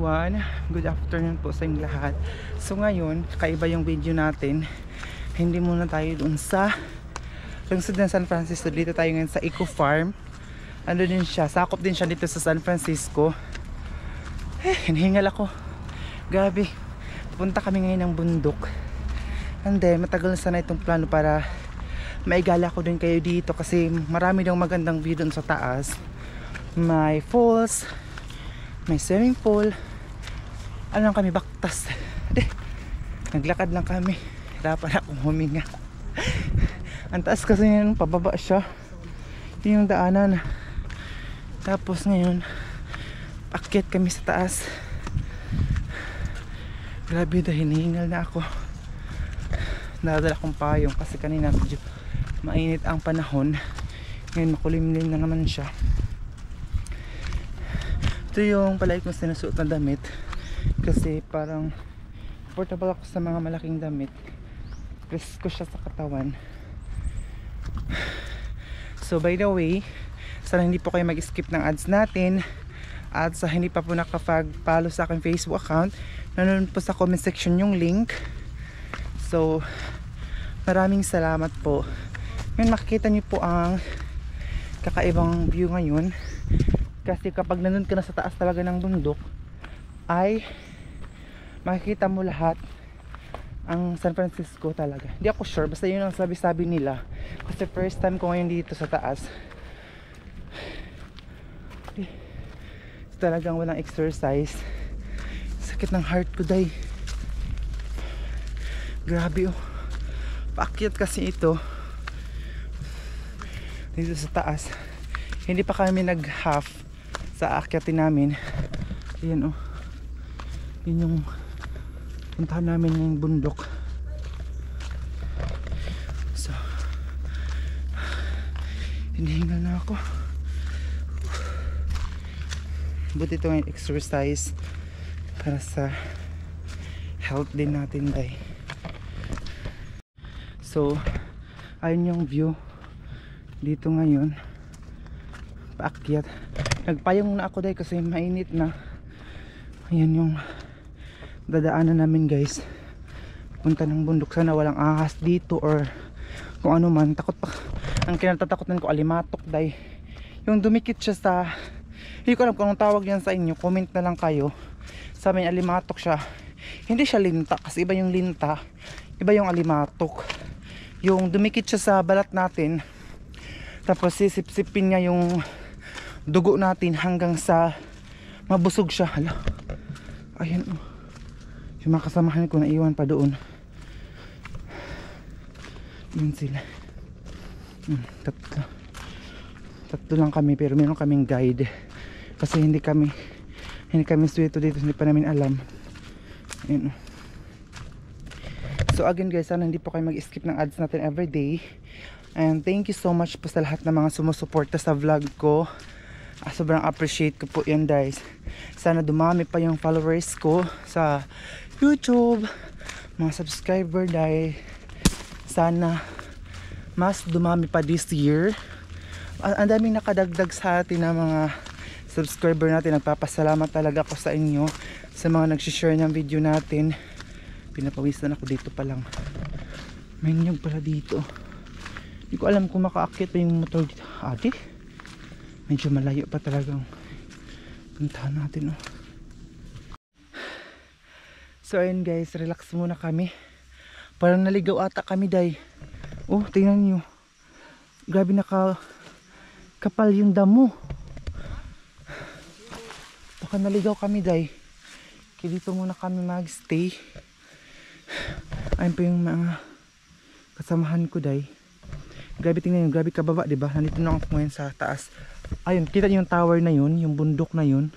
everyone, good afternoon po sa inyong lahat. So ngayon, kaiba yung video natin. Hindi muna tayo dun sa lungsod ng San Francisco. Dito tayo ngayon sa Eco Farm. Ano din siya, sakop din siya dito sa San Francisco. Hinihingal ako. Gabi, pupunta kami ngayon ng bundok. And then, matagal na sana itong plano para maigala ko din kayo dito kasi marami daw magandang view dun sa taas. May falls, may swimming pool. Ano lang kami, baktas. Naglakad lang kami. Hirapan akong huminga. Ang taas kasi yun, pababa siya. Yun yung daanan. Tapos ngayon, akyat kami sa taas. Grabe, hinihingal na ako. Nadala kong payong kasi kanina medyo mainit ang panahon. Ngayon makulimlim na naman siya. Ito yung palagi kong sinusuot na damit kasi parang comfortable ako sa mga malaking damit. Press ko siya sa katawan. So by the way, sana hindi po kayo mag-skip ng ads natin. At sa hindi pa po nakapag-follow sa aking Facebook account, nanonood po sa comment section yung link. So maraming salamat po. Ngayon makikita niyo po ang kakaibang view ngayon. Kasi kapag nandun ka na sa taas talaga ng bundok, ay makikita mo lahat ang San Francisco talaga. Hindi ako sure, basta yun ang sabi-sabi nila. Kasi first time ko ngayon dito sa taas. Talagang walang exercise. Sakit ng heart ko, day. Grabe oh. Paakyat kasi ito dito sa taas. Hindi pa kami nag-half sa aakyatin namin. Ayan oh. Yun yung puntahan namin yung bundok. So hinihingal na ako. Buti ito yung exercise para sa health din natin, day. So ayun yung view dito ngayon. Paakyat. Nagpayong na ako, day, kasi mainit na. Ayan yung dadaanan namin, guys. Punta ng bundok. Sana walang ahas dito or kung ano man. Takot pa. Ang kinatatakotan ko, alimatok, day. Yung dumikit siya sa, hindi ko alam kung anong tawag yan sa inyo. Comment na lang kayo. Sa amin, alimatok siya. Hindi siya linta kasi iba yung linta, iba yung alimatok. Yung dumikit siya sa balat natin, tapos sisip-sipin niya yung dugo natin hanggang sa mabusog siya. Hala. Ayan oh. Yung mga kasamahan ko naiwan pa doon. Yun sila. Tatlo lang kami, pero meron kaming guide. Kasi hindi kami sweldo dito, hindi pa namin alam. Ayan oh. So again guys, sana hindi po kayo mag-skip ng ads natin everyday. And thank you so much po sa lahat ng mga sumusuporta sa vlog ko. Sobrang appreciate ko po yan, guys. Sana dumami pa yung followers ko sa YouTube, mga subscriber, dahil sana mas dumami pa this year. Ang daming nakadagdag sa atin na mga subscriber natin. Nagpapasalamat talaga ako sa inyo, sa mga nagsishare ng video natin. Pinapawisan ako dito pa lang. May nyug pala dito. Hindi ko alam kung makaakyat pa yung motor dito. Ate, medyo malayo pa talagang puntahan natin oh. So ayun guys, relax muna kami. Parang naligaw ata kami, day. Oh, tingnan nyo. Grabe, kapal yung damo. Baka naligaw kami, day. Kaya dito muna kami magstay. Ayun pa yung mga kasamahan ko, day. Grabe, tingnan nyo, grabe kababa, diba? Nandito na ako ngayon sa taas. Ayun, kita nyo yung tower na yun, yung bundok na yun.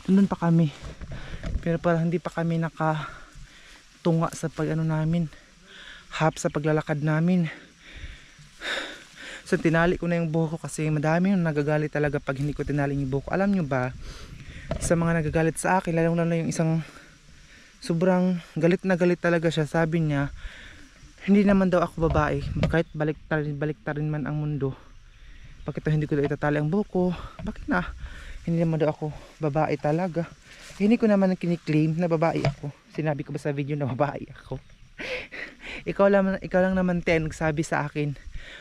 Nandun pa kami. Pero parang hindi pa kami nakatunga sa pag-ano namin. Hap sa paglalakad namin. So tinali ko na yung buhok ko kasi madami yung nagagalit talaga pag hindi ko tinali yung buhok. Alam nyo ba, sa mga nagagalit sa akin, lalong lalo yung isang sobrang galit na galit talaga siya. Sabi niya, hindi naman daw ako babae, kahit baliktarin man ang mundo. Bakit hindi ko daw itatali ang buhok ko? Bakit na? hindi naman daw ako babae talaga. Hindi ko naman kiniklaim na babae ako. Sinabi ko ba sa video na babae ako? ikaw lang naman ten nagsabi sa akin.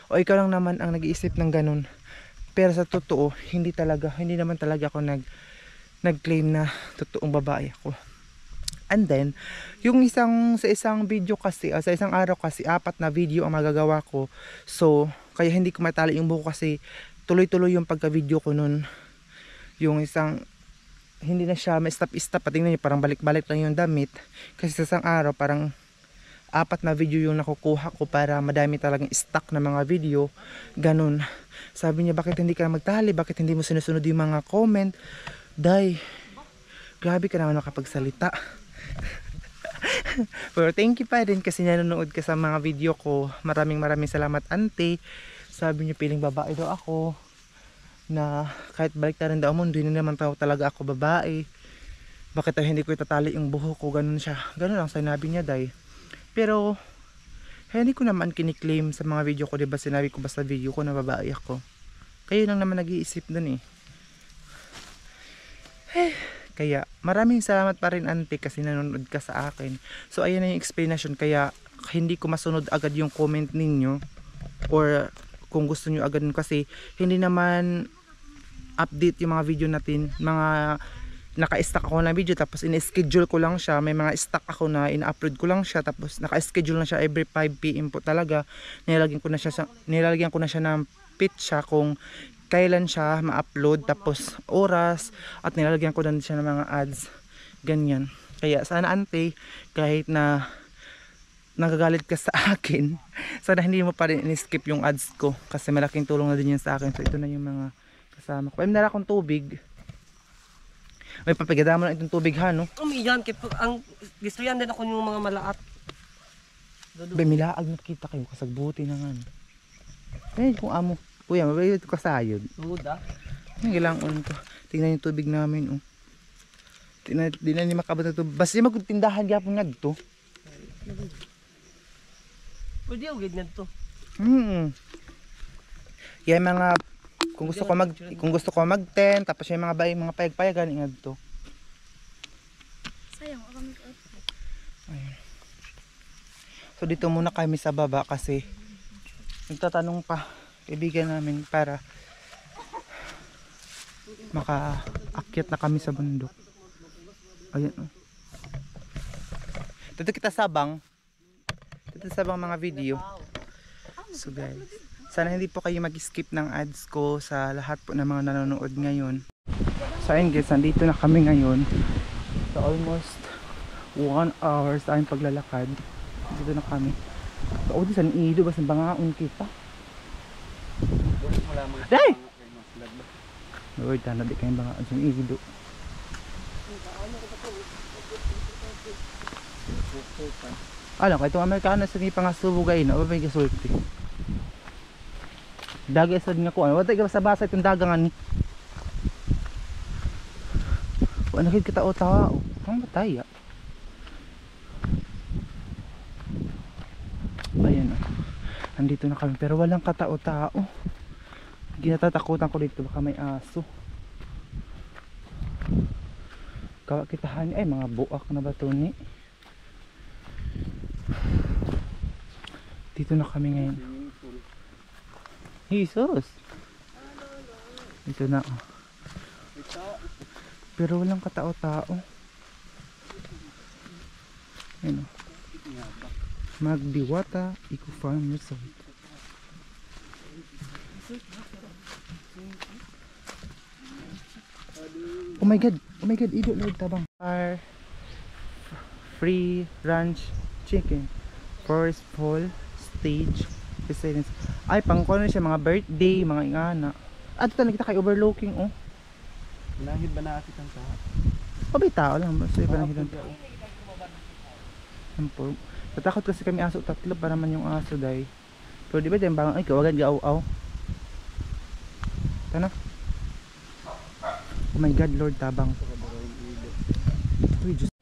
O ikaw lang naman ang nag-iisip ng ganun. Pero sa totoo, hindi naman talaga ako nag-claim na totoong babae ako. And then, sa isang video kasi, sa isang araw kasi, 4 na video ang magagawa ko. So, kaya hindi ko matali yung buko kasi tuloy-tuloy yung pagka-video ko nun. Yung isang, hindi na siya ma-stop-stop. Patingnan niyo, parang balik-balik lang yung damit. Kasi sa isang araw, parang 4 na video yung nakukuha ko para madami talagang stock na mga video. Ganun. Sabi niya, bakit hindi ka magtali? Bakit hindi mo sinusunod yung mga comment? Day, grabe ka naman makapagsalita. Pero thank you pa rin kasi nanonood ka sa mga video ko. Maraming salamat, ante. Sabi niyo piling babae daw ako, na kahit balik na rin daw mundo, hindi naman talaga ako babae. Bakit hindi ko itatali yung buhok ko? Ganun siya. Ganun lang sinabi niya, day. Pero hindi ko naman kiniklaim sa mga video ko, diba? Sinabi ko ba sa video ko na babae ako? Kayo lang naman nag-iisip dun eh. Kaya maraming salamat pa rin, ante, kasi nanonood ka sa akin. So ayan na yung explanation. Kaya hindi ko masunod agad yung comment ninyo, or kung gusto nyo agad, kasi hindi naman update yung mga video natin. Mga naka-stack ako na video, tapos in-schedule ko lang siya. May mga stack ako na in-upload ko lang siya, tapos naka-schedule lang siya every 5 PM po talaga. Nilalagyan ko na siya ng pitcha kung kailan siya ma-upload, tapos oras, at nilalagyan ko na siya ng mga ads, ganyan. Kaya sana, ante, kahit na nagagalit ka sa akin, sana hindi mo pa rin in-skip yung ads ko, kasi malaking tulong na din yan sa akin. So ito na yung mga kasama ko. Ay, meron akong tubig. May papagada mo na itong tubig, ha, no? Umiyan, ang gusto yan din ako yung mga malaat. Be, milaag nakita kayo, kasagbuti na nga. Eh, kung amo. Kuya, mabayo ito kasayod. Tuda. Ang ilang to. Tingnan yung tubig namin, oh. Tingnan, di na niya makabot na ito. Basta niya magtindahan gyapon nga dito. Pwede yung ganyan to. Yan mga, kung gusto ko mag-10, tapos yung mga payag-payagan, nga dito. Sayang, ako mag-out. Ayun. So dito muna kami sa baba kasi nagtatanong pa kaibigan namin para makaakyat na kami sa bundok. Ayan, oh. Dito kita sabang mga video. So guys, sana hindi po kayo mag-skip ng ads ko sa lahat po ng mga nanonood ngayon. So ayun guys, nandito na kami ngayon. So almost 1 hour sa aming paglalakad. Dito na kami. So di san ido basta bangaon kita. Day! Lord, tanda di kayong bangaon sa ido. Alam ko, itong Amerikano sa mga pangasubugay na, o may kasulti. Dagay sa nga ko, wala tayo sa basa itong dagangan ni. Wala nakit kita o tao. Ang batay, ah. Ayan, oh. Nandito na kami, pero walang katao-tao. Ginatatakutan ko dito, baka may aso. Kawakitahan, ay mga buak na ba ito ni? Dito na kami ngayon. Jesus! Dito na, oh. Pero walang katao-tao. Ayan, oh. Magdiwata Eco Farm Resort. Oh my god, ido Lord tabang. Free ranch chicken, first full stage residence. Ay, pang kono siya, mga birthday, mga ingana. Ato ta nakita kay overlooking, oh. Langit ba na atit ang tahat? Pabay tao lang ba sa iba ng Sampol. Tatakot kasi kami aso tatlo para man yung aso day. Pero di ba dyan bang ay kawagan gaaw-aw. Tana. Oh my god, Lord tabang. Uy, Diyos.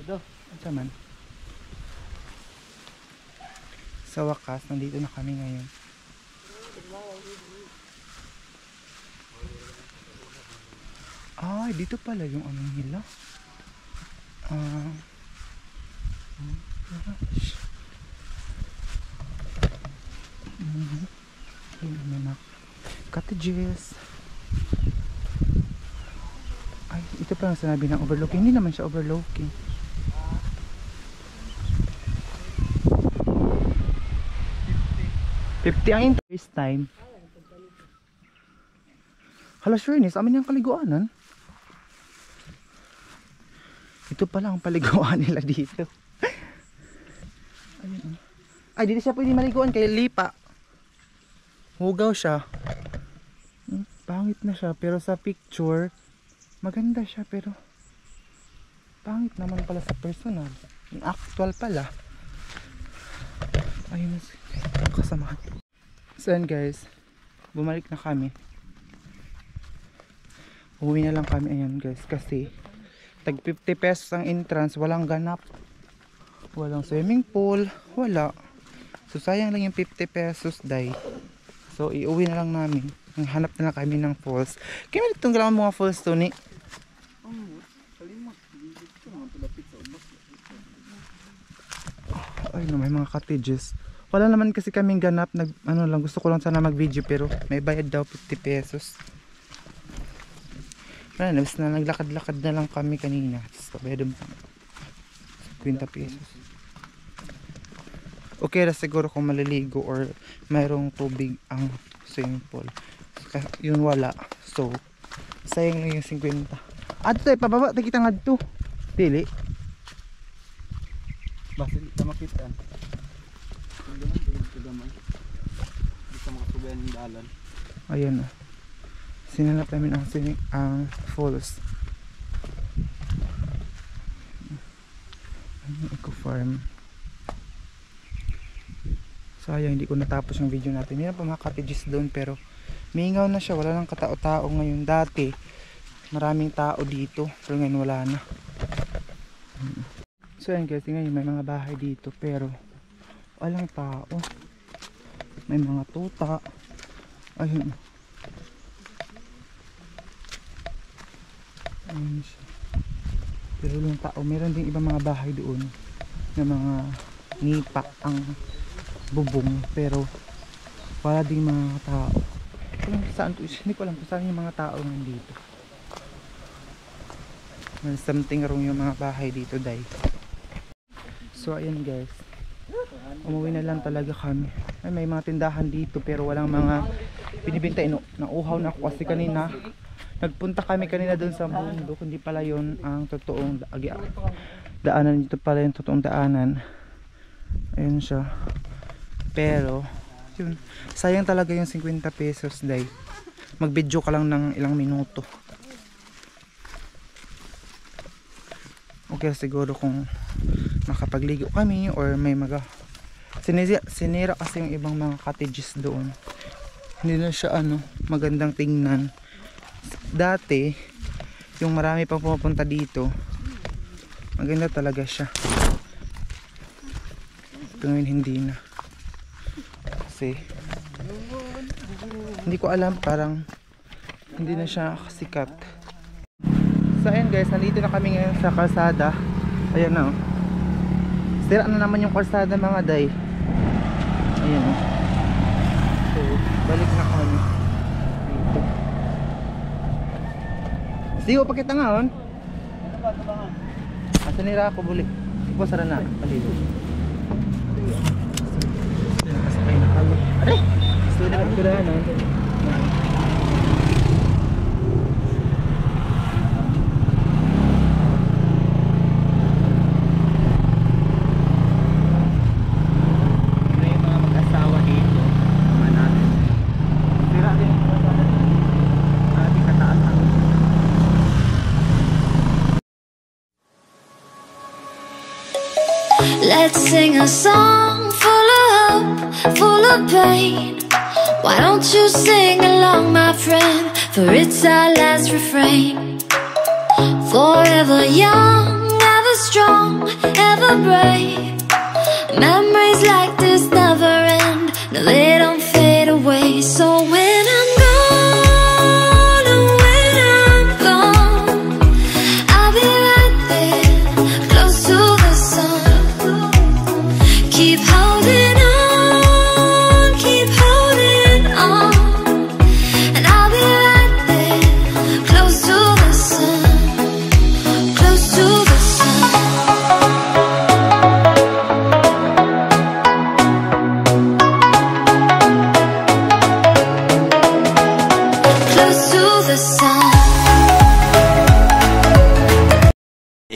Ito. Ano man? Sa wakas, nandito na kami ngayon. Ay, dito pala yung ano nila. Oh gosh. Yung mga cottages. Ay, ito pa lang sinabi ng overlooking. Hindi naman siya overlooking. $50 ang interest time. Hala, Shernis, amin yung kaliguanan. Ito pala ang paliguan nila dito. Ayun. Ay, dito siya pwede maliguan kay lipa. Hugaw siya. Pangit na siya, pero sa picture maganda siya, pero pangit naman pala sa personal. Yung actual pala. Ayun, kasamahan. So yan guys, bumalik na kami. Uwi na lang kami, ayan guys, kasi tag 50 pesos ang entrance, walang ganap, walang swimming pool, wala. So sayang lang yung 50 pesos day. So iuwi na lang namin. Hanap na lang kami ng falls. Kaya may itong galaman mga falls to ni. Ay no, may mga cottages. Wala naman kasi kaming ganap, ano lang, gusto ko lang sana mag video pero may bayad daw 50 pesos. Wala na, basta na naglakad-lakad na lang kami kanina. So bayad mo 50 pesos. Okay na siguro kung maliligo or mayroong tubig ang swimming pool. Yun wala. So sayang lang yung 50. Ato tayo, pababa tayo kita nga dito. Dili. Basta di ka makitaan. Bisa makasubayan ng dalan. Ayan o. Sinanap namin ang falls. Ang eco farm. Sayang hindi ko natapos yung video natin. Meron pa mga cottages doon pero mingaw na siya. Wala nang katao-tao ngayon. Dati maraming tao dito pero ngayon wala na. So yan guys, tingnan nyo, may mga bahay dito pero walang tao. May mga tuta. Ayun. Ayun siya. Pero walang tao. Meron din ibang mga bahay doon na mga nipa ang bubong pero wala ding mga tao. Saan to? Hindi ko alam kung saan yung mga tao nandito. May something wrong yung mga bahay dito day. So ayan guys, umuwi na lang talaga kami. Ay, may mga tindahan dito pero walang mga binibenta. Nauuhaw na ako kasi kanina nagpunta kami kanina doon sa bundok. Hindi pala yun ang totoong daanan. Dito pala yung totoong daanan. Ayun siya. Pero yun, sayang talaga yung 50 pesos day. Mag video ka lang ng ilang minuto. Okay siguro kung makapagligo kami or may sinira kasi yung ibang mga cottages doon. Hindi na siya magandang tingnan. Dati yung marami pang pumupunta dito, maganda talaga siya. Pero ngayon hindi na. Kasi hindi ko alam, parang hindi na siya sikat. So ayan guys, nandito na kami ngayon sa kalsada. Ayan na oh. Sira na naman yung kalsada mga day. Ayan oh. So balik na kami dito. Sigo pa kita nga on. Asa nira ako buli. Ipo sara na paligo. Nakasakay na kami. Aray! Gusto na kami kudahan oh. Let's sing a song full of hope, full of pain. Why don't you sing along, my friend? For it's our last refrain. Forever young, ever strong, ever brave. Memories like this never end. No, they don't fade away. So when I'm gone, oh, when I'm gone,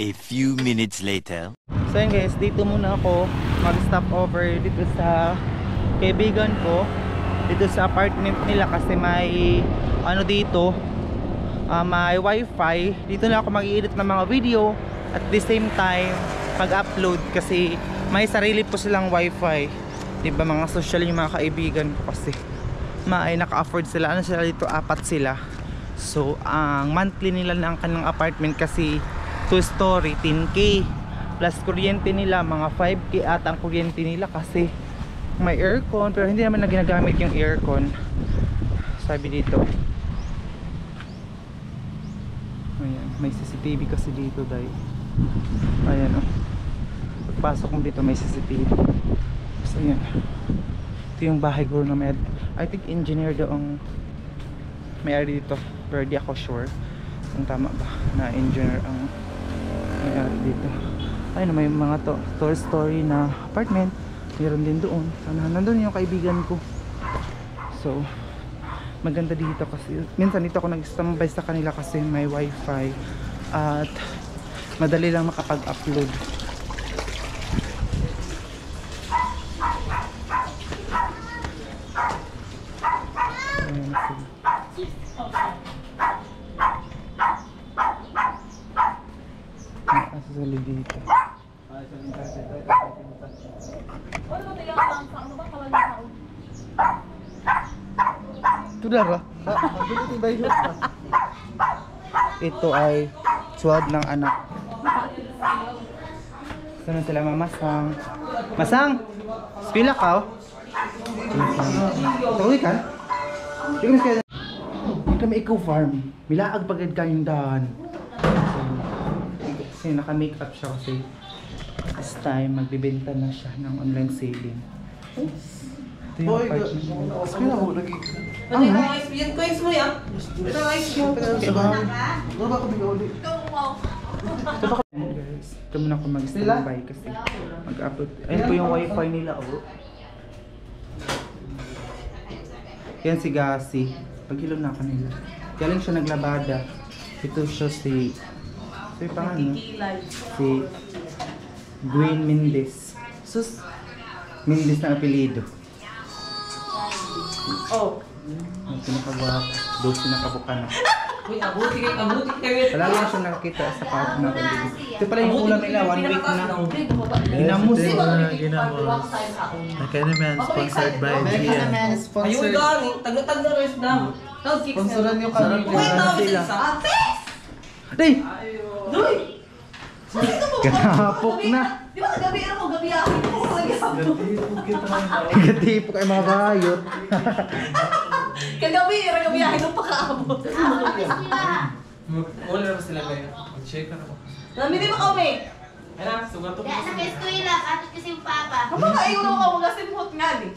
A few minutes later. So yun guys, dito muna ako mag-stop over dito sa kaibigan ko, dito sa apartment nila kasi may ano dito, may wifi. Dito na ako mag-i-edit ng mga video at the same time pag-upload kasi may sarili po silang wifi. Diba mga social yung mga kaibigan ko kasi may naka-afford sila. Ano sila dito? 4 sila. So ang monthly nila ng kanilang apartment kasi 2-story, 10K plus kuryente nila, mga 5K at ang kuryente nila kasi may aircon, pero hindi naman na ginagamit yung aircon. Sabi dito. Ayan, may CCTV kasi dito dahil. Ayan o. Pagpasok mo dito may CCTV. So ayan. Ito yung bahay ko na may, I think engineer daw ang may-ari dito, pero di ako sure kung tama ba na engineer ang may-ari dito. Ayun, may mga story na apartment. Meron din doon. Sana nandun yung kaibigan ko. So maganda dito kasi minsan dito ako nag-standby sa kanila kasi may wifi at madali lang makapag-upload. Nakasasali dito. Tudara. Ito ay suwad ng anak. Saan sila mamasang? Masang! Spila ka oh. Tawag ka? Hindi kami eco-farm. Milaag pagad kayong daan. Kasi naka-makeup siya kasi this time magbibenta na siya ng online selling. Ito yung apartment. Spila mo lagi. Ano yung experience ko yung yan? Ito ang experience ko. Ano ba ako bigauli? Guys, ito muna ako mag-standby kasi mag-upload. Ayun po yung wifi nila oh. Yan si Gasi. Paghilom na kanila. Kaya lang siya naglabada. Ito siya si yung pangalan? Si Gwen Mendez. Sus Mendez na apelido. Oh. Ang pinakagwap. 12 na kabuka na. Uy, abuti kayo. Wala lang siya nakakita sa part na kanila. Ito pala yung ulam nila. 1 week na. Ginamos. Ginamos. Nakainaman, sponsored by GM. Ayun Sponsor. gani, tag na rin na. Sponsoran yung kami. Uy, tawag sila. sila. Ate! Day! Doy! Katapok na. Di ba gabi ako, gabi ako. Gatipok ay mga bayot. Kagabi, gabiyahin nung pakaabot. Wala na sila kayo. Mag-check na ako. Namili mo kami. Ay na, sugat ko. Kaya naka-eskwela, katot kasi yung papa. Kapag ayaw na ako, magasimhot nga ni.